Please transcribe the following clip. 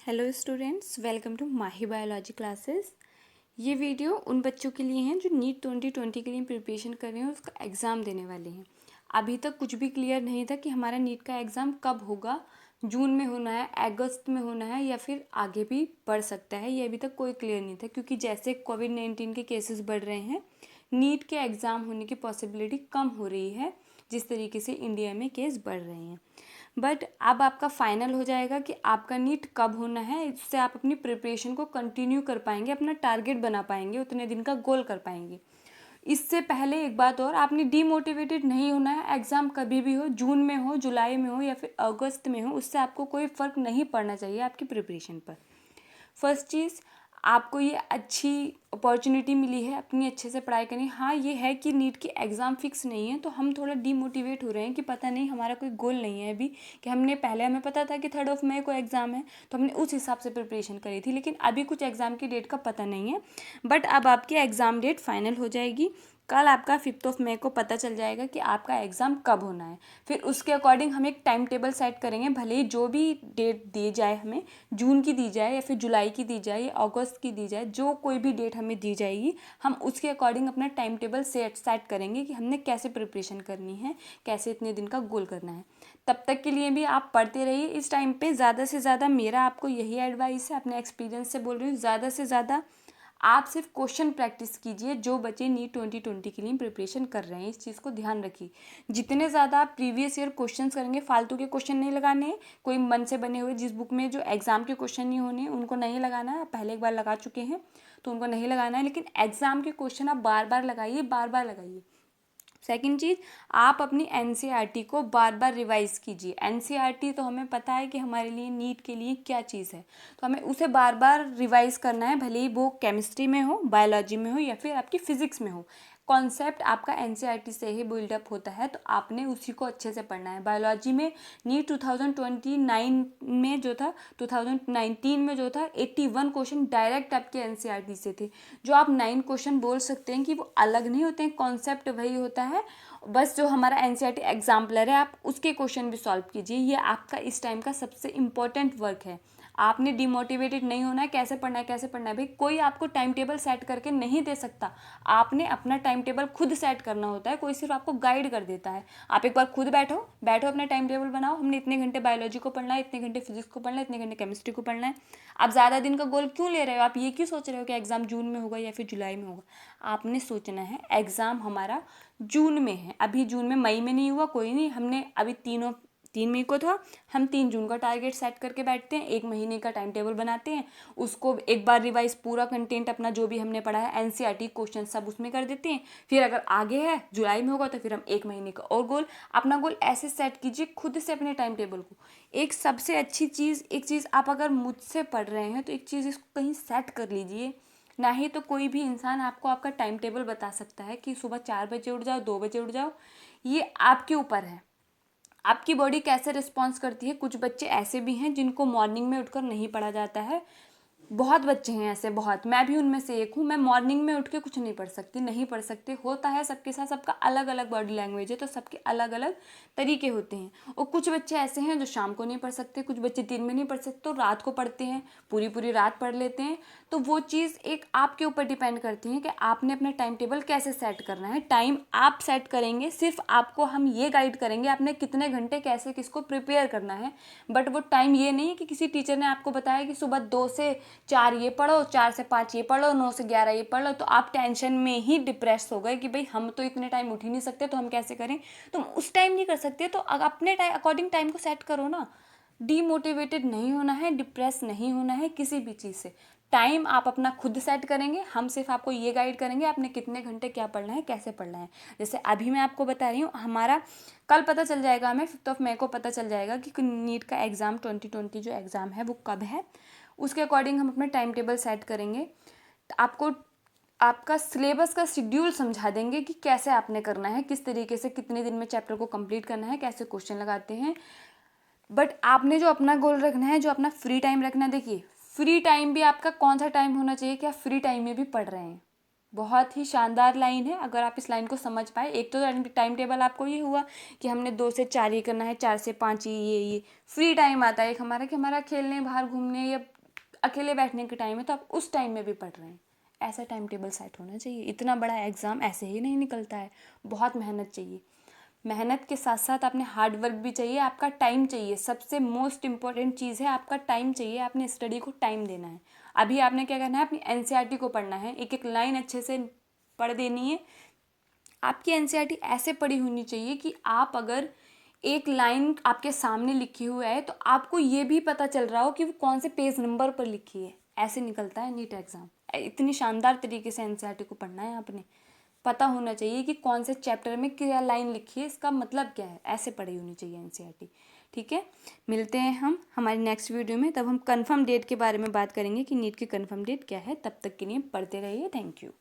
Hello students, welcome to Mahi biology classes. ये video उन बच्चों के लिए हैं जो नीट 2020 के लिए प्रिपरेशन कर रहे हैं, उसका एग्ज़ाम देने वाले हैं। अभी तक कुछ भी क्लियर नहीं था कि हमारा नीट का एग्ज़ाम कब होगा, जून में होना है, अगस्त में होना है या फिर आगे भी बढ़ सकता है। ये अभी तक कोई क्लियर नहीं था क्योंकि जैसे कोविड-19 के केसेस बढ़ रहे हैं, नीट के एग्ज़ाम होने की पॉसिबिलिटी कम हो रही है जिस तरीके से इंडिया में केस बढ़ रहे हैं। बट अब आपका फाइनल हो जाएगा कि आपका नीट कब होना है। इससे आप अपनी प्रिपरेशन को कंटिन्यू कर पाएंगे, अपना टारगेट बना पाएंगे, उतने दिन का गोल कर पाएंगे। इससे पहले एक बात और, आपने डीमोटिवेटेड नहीं होना है। एग्ज़ाम कभी भी हो, जून में हो, जुलाई में हो या फिर अगस्त में हो, उससे आपको कोई फ़र्क नहीं पड़ना चाहिए आपकी प्रिपरेशन पर। फर्स्ट चीज़, आपको ये अच्छी अपॉर्चुनिटी मिली है अपनी अच्छे से पढ़ाई करनी। हाँ, ये है कि नीट की एग्ज़ाम फिक्स नहीं है तो हम थोड़ा डीमोटिवेट हो रहे हैं कि पता नहीं, हमारा कोई गोल नहीं है अभी कि हमें पता था कि 3 मई को एग्ज़ाम है तो हमने उस हिसाब से प्रिपरेशन करी थी, लेकिन अभी कुछ एग्ज़ाम की डेट का पता नहीं है। बट अब आपकी एग्ज़ाम डेट फाइनल हो जाएगी। कल आपका 5 मई को पता चल जाएगा कि आपका एग्ज़ाम कब होना है। फिर उसके अकॉर्डिंग हम एक टाइम टेबल सेट करेंगे, भले ही जो भी डेट दी जाए हमें, जून की दी जाए या फिर जुलाई की दी जाए या अगस्त की दी जाए, जो कोई भी डेट हमें दी जाएगी, हम उसके अकॉर्डिंग अपना टाइम टेबल सेट करेंगे कि हमने कैसे प्रिपरेशन करनी है, कैसे इतने दिन का गोल करना है। तब तक के लिए भी आप पढ़ते रहिए। इस टाइम पे ज़्यादा से ज़्यादा मेरा आपको यही एडवाइस है, अपने एक्सपीरियंस से बोल रही हूँ, ज़्यादा से ज़्यादा आप सिर्फ क्वेश्चन प्रैक्टिस कीजिए। जो बच्चे नीट 2020 के लिए प्रिपरेशन कर रहे हैं, इस चीज़ को ध्यान रखिए। जितने ज़्यादा आप प्रीवियस ईयर क्वेश्चंस करेंगे, फालतू के क्वेश्चन नहीं लगाने हैं, कोई मन से बने हुए जिस बुक में जो एग्ज़ाम के क्वेश्चन नहीं होने उनको नहीं लगाना है। आप पहले एक बार लगा चुके हैं तो उनको नहीं लगाना है, लेकिन एग्ज़ाम के क्वेश्चन आप बार बार लगाइए, बार बार लगाइए। सेकंड चीज़, आप अपनी एनसीईआरटी को बार बार रिवाइज़ कीजिए। एनसीईआरटी तो हमें पता है कि हमारे लिए नीट के लिए क्या चीज़ है, तो हमें उसे बार बार रिवाइज़ करना है, भले ही वो केमिस्ट्री में हो, बायोलॉजी में हो या फिर आपकी फिजिक्स में हो। कॉन्सेप्ट आपका एनसीईआरटी से ही बिल्डअप होता है, तो आपने उसी को अच्छे से पढ़ना है। बायोलॉजी में नीट 2029 में जो था, 2019 में जो था, 81 क्वेश्चन डायरेक्ट आपके एनसीईआरटी से थे। जो आप 9 क्वेश्चन बोल सकते हैं कि वो अलग नहीं होते हैं, कॉन्सेप्ट वही होता है, बस जो हमारा एनसीईआरटी एग्जाम्पलर है आप उसके क्वेश्चन भी सॉल्व कीजिए। ये आपका इस टाइम का सबसे इम्पोर्टेंट वर्क है। आपने डिमोटिवेटेड नहीं होना है। कैसे पढ़ना है, कैसे पढ़ना है, भाई कोई आपको टाइम टेबल सेट करके नहीं दे सकता। आपने अपना टाइम टेबल खुद सेट करना होता है, कोई सिर्फ आपको गाइड कर देता है। आप एक बार खुद बैठो बैठो अपना टाइम टेबल बनाओ, हमने इतने घंटे बायोलॉजी को पढ़ना है, इतने घंटे फिजिक्स को पढ़ना है, इतने घंटे केमिस्ट्री को पढ़ना है। आप ज़्यादा दिन का गोल क्यों ले रहे हो? आप ये क्यों सोच रहे हो कि एग्ज़ाम जून में होगा या फिर जुलाई में होगा? आपने सोचना है एग्ज़ाम हमारा जून में है। अभी जून में, मई में नहीं हुआ, कोई नहीं, हमने अभी 3 मई को था, हम 3 जून का टारगेट सेट करके बैठते हैं, 1 महीने का टाइम टेबल बनाते हैं, उसको एक बार रिवाइज, पूरा कंटेंट अपना जो भी हमने पढ़ा है, एनसीईआरटी क्वेश्चन सब उसमें कर देते हैं। फिर अगर आगे है, जुलाई में होगा, तो फिर हम 1 महीने का और गोल, अपना गोल ऐसे सेट कीजिए खुद से अपने टाइम टेबल को। एक सबसे अच्छी चीज़, एक चीज़ आप अगर मुझसे पढ़ रहे हैं तो एक चीज़ इसको कहीं सेट कर लीजिए। ना ही तो कोई भी इंसान आपको आपका टाइम टेबल बता सकता है कि सुबह 4 बजे उठ जाओ, 2 बजे उठ जाओ। ये आपके ऊपर है, आपकी बॉडी कैसे रिस्पॉन्स करती है। कुछ बच्चे ऐसे भी हैं जिनको मॉर्निंग में उठकर नहीं पढ़ा जाता है, बहुत बच्चे हैं ऐसे, बहुत। मैं भी उनमें से एक हूँ। मैं मॉर्निंग में उठ के कुछ नहीं पढ़ सकती, नहीं पढ़ सकते, होता है सबके साथ, सबका अलग अलग बॉडी लैंग्वेज है, तो सबके अलग अलग तरीके होते हैं। और कुछ बच्चे ऐसे हैं जो शाम को नहीं पढ़ सकते, कुछ बच्चे दिन में नहीं पढ़ सकते तो रात को पढ़ते हैं, पूरी पूरी रात पढ़ लेते हैं। तो वो चीज़ एक आपके ऊपर डिपेंड करती है कि आपने अपना टाइम टेबल कैसे सेट करना है। टाइम आप सेट करेंगे, सिर्फ आपको हम ये गाइड करेंगे आपने कितने घंटे कैसे किसको प्रिपेयर करना है। बट वो टाइम ये नहीं है कि किसी टीचर ने आपको बताया कि सुबह 2 से 4 ये पढ़ो, 4 से 5 ये पढ़ लो, 9 से 11 ये पढ़ लो, तो आप टेंशन में ही डिप्रेस हो गए कि भाई हम तो इतने टाइम उठ ही नहीं सकते, तो हम कैसे करें। तुम उस टाइम नहीं कर सकते तो अपने टाइम अकॉर्डिंग टाइम को सेट करो ना। डीमोटिवेटेड नहीं होना है, डिप्रेस नहीं होना है किसी भी चीज़ से। टाइम आप अपना खुद सेट करेंगे, हम सिर्फ आपको ये गाइड करेंगे आपने कितने घंटे क्या पढ़ना है, कैसे पढ़ना है। जैसे अभी मैं आपको बता रही हूँ, हमारा कल पता चल जाएगा, हमें 5 मई को पता चल जाएगा कि नीट का एग्ज़ाम 2020 जो एग्ज़ाम है वो कब है। उसके अकॉर्डिंग हम अपना टाइम टेबल सेट करेंगे। आपको आपका सिलेबस का शेड्यूल समझा देंगे कि कैसे आपने करना है, किस तरीके से कितने दिन में चैप्टर को कंप्लीट करना है, कैसे क्वेश्चन लगाते हैं। बट आपने जो अपना गोल रखना है, जो अपना फ्री टाइम रखना है, देखिए फ्री टाइम भी आपका कौन सा टाइम होना चाहिए कि आप फ्री टाइम में भी पढ़ रहे हैं। बहुत ही शानदार लाइन है, अगर आप इस लाइन को समझ पाए। एक तो टाइम टेबल आपको ये हुआ कि हमने 2 से 4 ये करना है, 4 से 5 ये फ्री टाइम आता है एक हमारा, कि हमारा खेलने, बाहर घूमने या अकेले बैठने के टाइम है तो आप उस टाइम में भी पढ़ रहे हैं। ऐसा टाइम टेबल सेट होना चाहिए। इतना बड़ा एग्ज़ाम ऐसे ही नहीं निकलता है, बहुत मेहनत चाहिए। मेहनत के साथ साथ आपने हार्ड वर्क भी चाहिए, आपका टाइम चाहिए। सबसे मोस्ट इम्पॉर्टेंट चीज़ है आपका टाइम चाहिए। आपने स्टडी को टाइम देना है। अभी आपने क्या करना है, अपनी एनसीईआरटी को पढ़ना है, एक एक लाइन अच्छे से पढ़ देनी है। आपकी एनसीईआरटी ऐसे पढ़ी होनी चाहिए कि आप अगर एक लाइन आपके सामने लिखी हुई है तो आपको ये भी पता चल रहा हो कि वो कौन से पेज नंबर पर लिखी है। ऐसे निकलता है नीट एग्ज़ाम। इतनी शानदार तरीके से एनसीईआरटी को पढ़ना है आपने। पता होना चाहिए कि कौन से चैप्टर में क्या लाइन लिखी है, इसका मतलब क्या है। ऐसे पढ़ी होनी चाहिए एनसीईआरटी। ठीक है, मिलते हैं हम हमारी नेक्स्ट वीडियो में। तब हम कंफर्म डेट के बारे में बात करेंगे कि नीट की कंफर्म डेट क्या है। तब तक के लिए पढ़ते रहिए। Thank you.